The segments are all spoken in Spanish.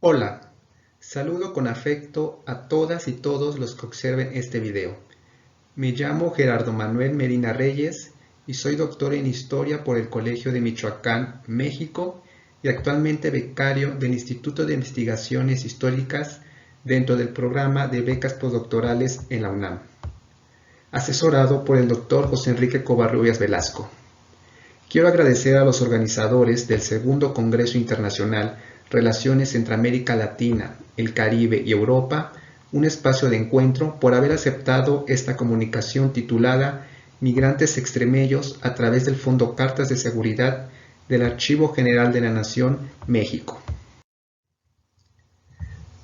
Hola, saludo con afecto a todas y todos los que observen este video. Me llamo Gerardo Manuel Medina Reyes y soy doctor en Historia por el Colegio de Michoacán, México, y actualmente becario del Instituto de Investigaciones Históricas dentro del programa de becas postdoctorales en la UNAM, asesorado por el doctor José Enrique Covarrubias Velasco. Quiero agradecer a los organizadores del Segundo Congreso Internacional Relaciones entre América Latina, el Caribe y Europa, un espacio de encuentro, por haber aceptado esta comunicación titulada Migrantes Extremeños a través del Fondo Cartas de Seguridad del Archivo General de la Nación, México.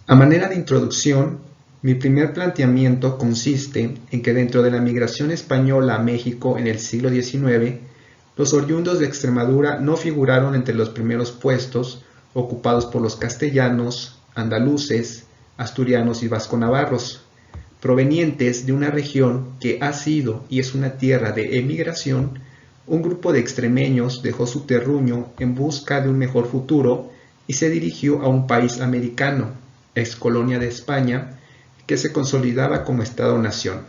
A manera de introducción, mi primer planteamiento consiste en que dentro de la migración española a México en el siglo XIX, los oriundos de Extremadura no figuraron entre los primeros puestos ocupados por los castellanos, andaluces, asturianos y vasconavarros, provenientes de una región que ha sido y es una tierra de emigración. Un grupo de extremeños dejó su terruño en busca de un mejor futuro y se dirigió a un país americano, excolonia de España, que se consolidaba como Estado-nación.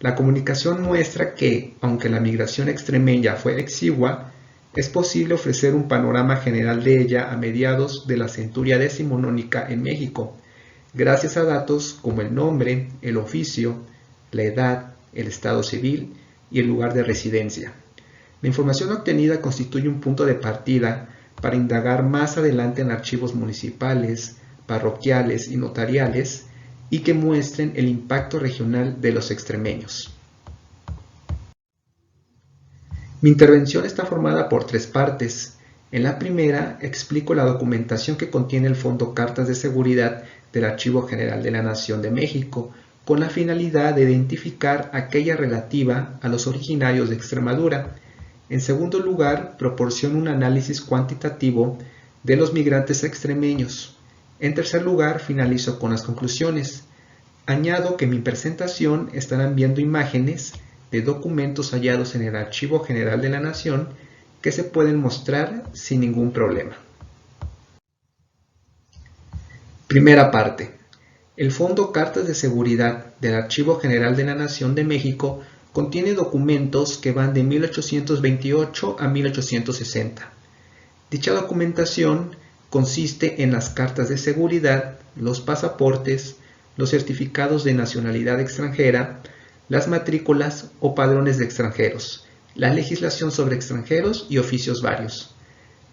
La comunicación muestra que, aunque la migración extremeña fue exigua, es posible ofrecer un panorama general de ella a mediados de la centuria decimonónica en México, gracias a datos como el nombre, el oficio, la edad, el estado civil y el lugar de residencia. La información obtenida constituye un punto de partida para indagar más adelante en archivos municipales, parroquiales y notariales, y que muestren el impacto regional de los extremeños. Mi intervención está formada por tres partes. En la primera, explico la documentación que contiene el Fondo Cartas de Seguridad del Archivo General de la Nación de México, con la finalidad de identificar aquella relativa a los originarios de Extremadura. En segundo lugar, proporciono un análisis cuantitativo de los migrantes extremeños. En tercer lugar, finalizo con las conclusiones. Añado que en mi presentación estarán viendo imágenes de documentos hallados en el Archivo General de la Nación que se pueden mostrar sin ningún problema. Primera parte. El Fondo Cartas de Seguridad del Archivo General de la Nación de México contiene documentos que van de 1828 a 1860. Dicha documentación consiste en las cartas de seguridad, los pasaportes, los certificados de nacionalidad extranjera, las matrículas o padrones de extranjeros, la legislación sobre extranjeros y oficios varios.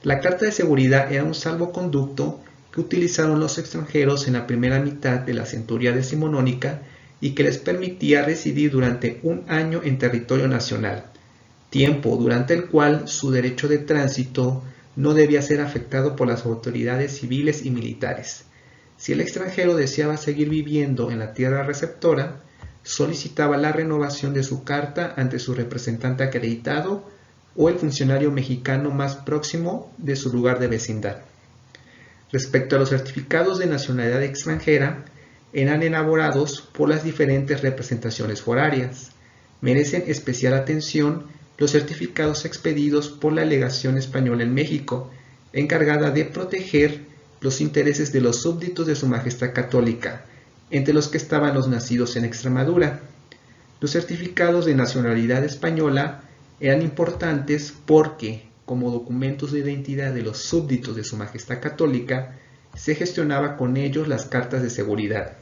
La carta de seguridad era un salvoconducto que utilizaron los extranjeros en la primera mitad de la centuria decimonónica y que les permitía residir durante un año en territorio nacional, tiempo durante el cual su derecho de tránsito no debía ser afectado por las autoridades civiles y militares. Si el extranjero deseaba seguir viviendo en la tierra receptora, solicitaba la renovación de su carta ante su representante acreditado o el funcionario mexicano más próximo de su lugar de vecindad. Respecto a los certificados de nacionalidad extranjera, eran elaborados por las diferentes representaciones forarias. Merecen especial atención los certificados expedidos por la legación española en México, encargada de proteger los intereses de los súbditos de Su Majestad Católica, entre los que estaban los nacidos en Extremadura. Los certificados de nacionalidad española eran importantes porque, como documentos de identidad de los súbditos de Su Majestad Católica, se gestionaba con ellos las cartas de seguridad.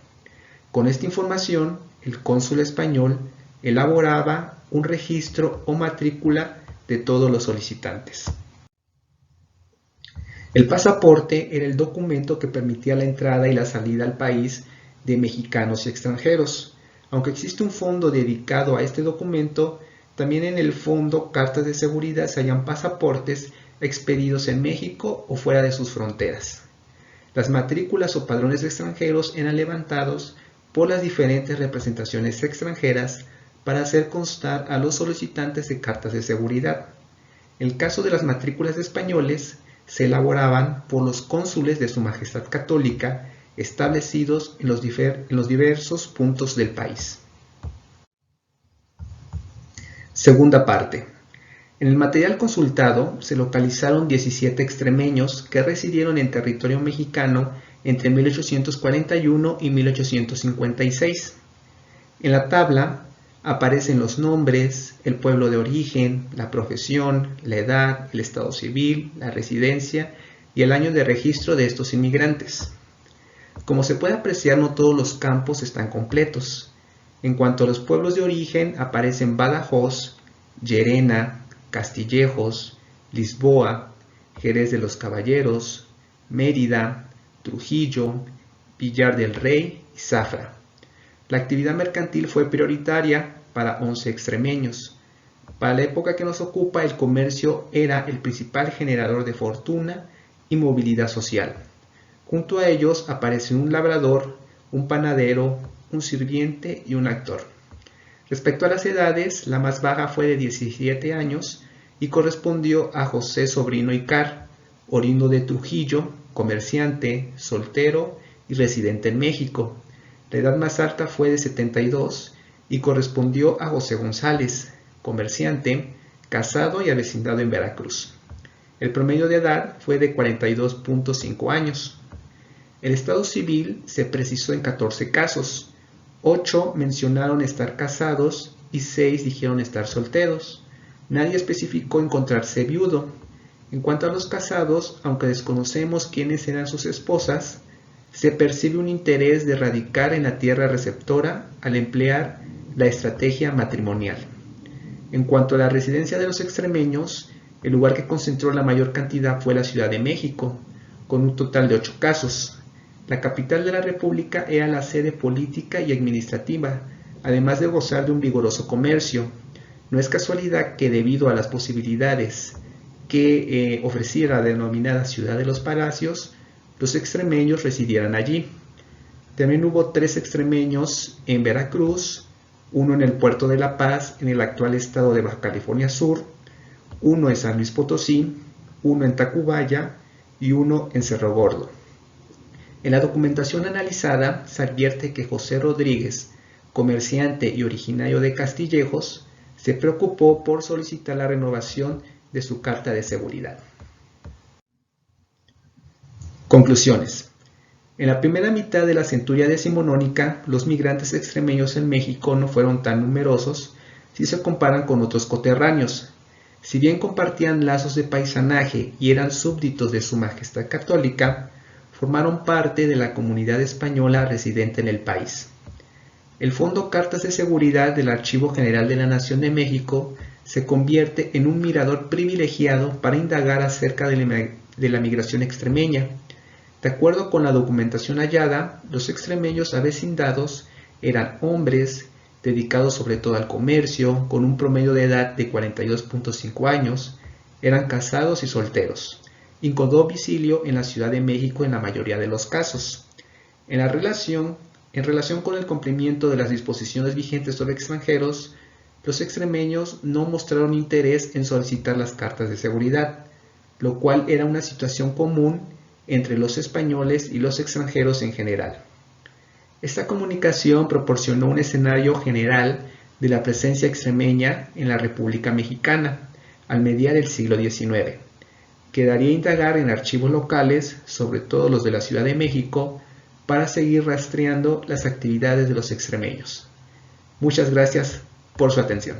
Con esta información, el cónsul español elaboraba un registro o matrícula de todos los solicitantes. El pasaporte era el documento que permitía la entrada y la salida al país de mexicanos y extranjeros. Aunque existe un fondo dedicado a este documento, también en el Fondo Cartas de Seguridad se hallan pasaportes expedidos en México o fuera de sus fronteras. Las matrículas o padrones de extranjeros eran levantados por las diferentes representaciones extranjeras para hacer constar a los solicitantes de cartas de seguridad. El caso de las matrículas de españoles se elaboraban por los cónsules de Su Majestad Católica establecidos en los diversos puntos del país. Segunda parte. En el material consultado se localizaron 17 extremeños que residieron en territorio mexicano entre 1841 y 1856. En la tabla aparecen los nombres, el pueblo de origen, la profesión, la edad, el estado civil, la residencia y el año de registro de estos inmigrantes. Como se puede apreciar, no todos los campos están completos. En cuanto a los pueblos de origen, aparecen Badajoz, Llerena, Castillejos, Lisboa, Jerez de los Caballeros, Mérida, Trujillo, Villar del Rey y Zafra. La actividad mercantil fue prioritaria para 11 extremeños. Para la época que nos ocupa, el comercio era el principal generador de fortuna y movilidad social. Junto a ellos aparecen un labrador, un panadero, un sirviente y un actor. Respecto a las edades, la más baja fue de 17 años y correspondió a José Sobrino Icar, oriundo de Trujillo, comerciante, soltero y residente en México. La edad más alta fue de 72 y correspondió a José González, comerciante, casado y avecindado en Veracruz. El promedio de edad fue de 42.5 años. El estado civil se precisó en 14 casos. 8 mencionaron estar casados y 6 dijeron estar solteros. Nadie especificó encontrarse viudo. En cuanto a los casados, aunque desconocemos quiénes eran sus esposas, se percibe un interés de radicar en la tierra receptora al emplear la estrategia matrimonial. En cuanto a la residencia de los extremeños, el lugar que concentró la mayor cantidad fue la Ciudad de México, con un total de 8 casos. La capital de la República era la sede política y administrativa, además de gozar de un vigoroso comercio. No es casualidad que, debido a las posibilidades que ofreciera la denominada Ciudad de los Palacios, los extremeños residieran allí. También hubo 3 extremeños en Veracruz, uno en el puerto de La Paz, en el actual estado de Baja California Sur, uno en San Luis Potosí, uno en Tacubaya y uno en Cerro Gordo. En la documentación analizada se advierte que José Rodríguez, comerciante y originario de Castillejos, se preocupó por solicitar la renovación de su carta de seguridad. Conclusiones. En la primera mitad de la centuria decimonónica, los migrantes extremeños en México no fueron tan numerosos si se comparan con otros coterráneos. Si bien compartían lazos de paisanaje y eran súbditos de Su Majestad Católica, formaron parte de la comunidad española residente en el país. El Fondo Cartas de Seguridad del Archivo General de la Nación de México se convierte en un mirador privilegiado para indagar acerca de la migración extremeña. De acuerdo con la documentación hallada, los extremeños avecindados eran hombres dedicados sobre todo al comercio, con un promedio de edad de 42.5 años, eran casados y solteros, y con domicilio en la Ciudad de México en la mayoría de los casos. En relación con el cumplimiento de las disposiciones vigentes sobre extranjeros, los extremeños no mostraron interés en solicitar las cartas de seguridad, lo cual era una situación común entre los españoles y los extranjeros en general. Esta comunicación proporcionó un escenario general de la presencia extremeña en la República Mexicana al mediar el siglo XIX. Quedaría indagar en archivos locales, sobre todo los de la Ciudad de México, para seguir rastreando las actividades de los extremeños. Muchas gracias por su atención.